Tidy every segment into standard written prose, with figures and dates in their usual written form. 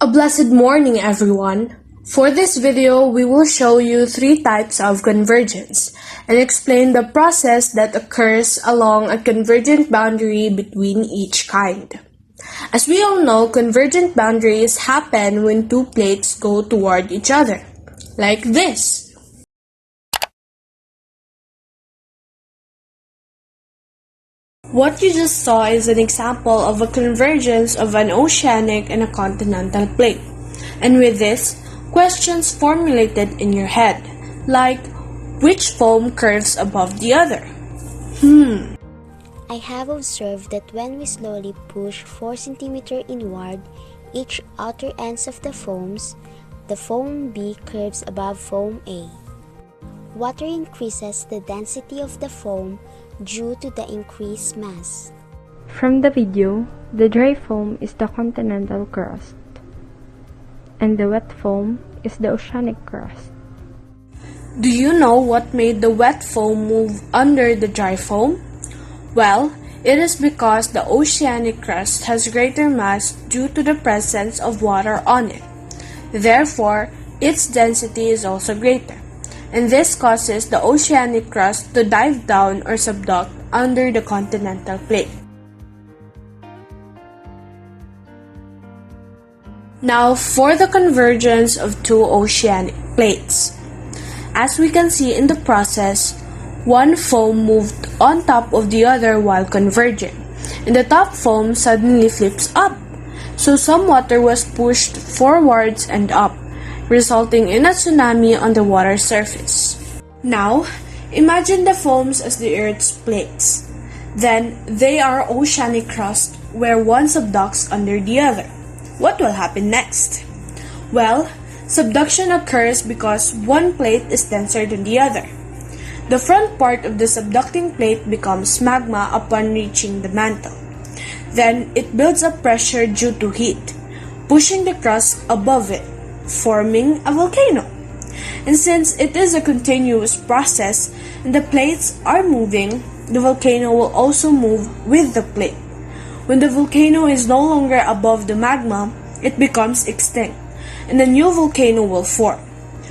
A blessed morning, everyone! For this video, we will show you three types of convergence and explain the process that occurs along a convergent boundary between each kind. As we all know, convergent boundaries happen when two plates go toward each other, like this. What you just saw is an example of a convergence of an oceanic and a continental plate. And with this, questions formulated in your head, like which foam curves above the other? I have observed that when we slowly push 4 cm inward each outer ends of the foam B curves above foam A. Water increases the density of the foam due to the increased mass. From the video, the dry foam is the continental crust, and the wet foam is the oceanic crust. Do you know what made the wet foam move under the dry foam? Well, it is because the oceanic crust has greater mass due to the presence of water on it. Therefore, its density is also greater, and this causes the oceanic crust to dive down or subduct under the continental plate. Now, for the convergence of two oceanic plates. As we can see in the process, one foam moved on top of the other while converging, and the top foam suddenly flips up. So some water was pushed forwards and up, resulting in a tsunami on the water surface. Now, imagine the foams as the Earth's plates. Then, they are oceanic crust where one subducts under the other. What will happen next? Well, subduction occurs because one plate is denser than the other. The front part of the subducting plate becomes magma upon reaching the mantle. Then, it builds up pressure due to heat, pushing the crust above it, forming a volcano. And since it is a continuous process and the plates are moving, the volcano will also move with the plate. When the volcano is no longer above the magma, it becomes extinct, and a new volcano will form.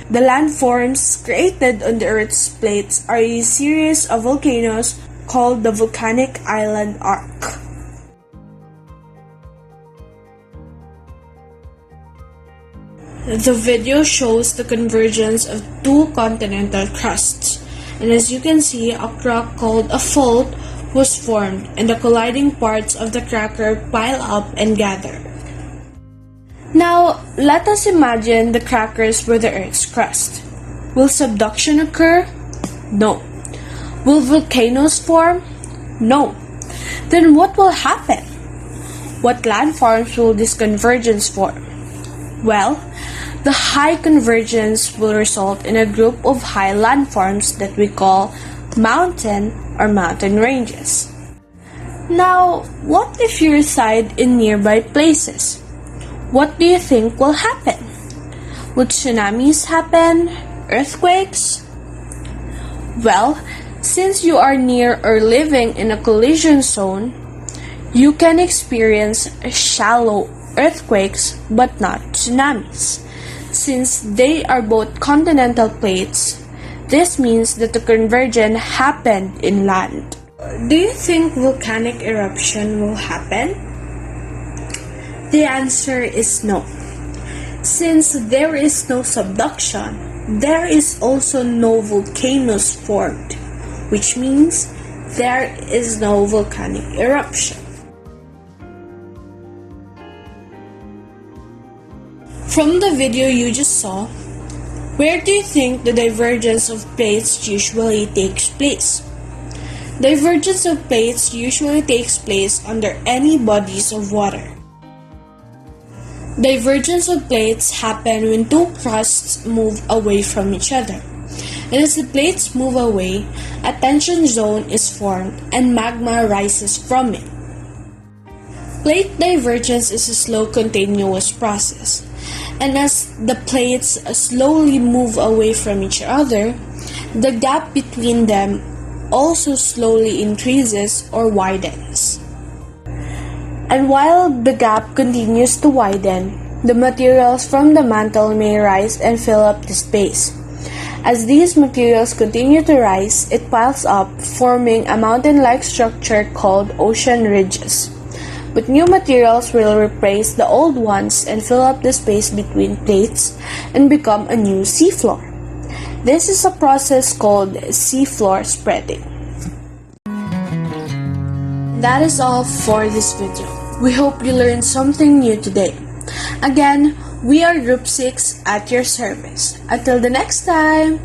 The landforms created on the Earth's plates are a series of volcanoes called the volcanic island arc. The video shows the convergence of two continental crusts, and as you can see, a crack called a fault was formed, and the colliding parts of the cracker pile up and gather. Now, let us imagine the crackers were the Earth's crust. Will subduction occur? No. Will volcanoes form? No. Then what will happen? What landforms will this convergence form? Well, the high convergence will result in a group of high landforms that we call mountain or mountain ranges. Now, what if you reside in nearby places? What do you think will happen? Would tsunamis happen? Earthquakes? Well, since you are near or living in a collision zone, you can experience shallow earthquakes but not tsunamis. Since they are both continental plates, this means that the convergence happened inland. Do you think volcanic eruption will happen? The answer is no. Since there is no subduction, there is also no volcanoes formed, which means there is no volcanic eruption. From the video you just saw, where do you think the divergence of plates usually takes place? Divergence of plates usually takes place under any bodies of water. Divergence of plates happen when two crusts move away from each other. And as the plates move away, a tension zone is formed and magma rises from it. Plate divergence is a slow continuous process. And as the plates slowly move away from each other, the gap between them also slowly increases or widens. And while the gap continues to widen, The materials from the mantle may rise and fill up the space. As these materials continue to rise, it piles up, forming a mountain-like structure called ocean ridges. But new materials will replace the old ones and fill up the space between plates and become a new seafloor. This is a process called seafloor spreading. That is all for this video. We hope you learned something new today. Again, we are Group 6 at your service. Until the next time,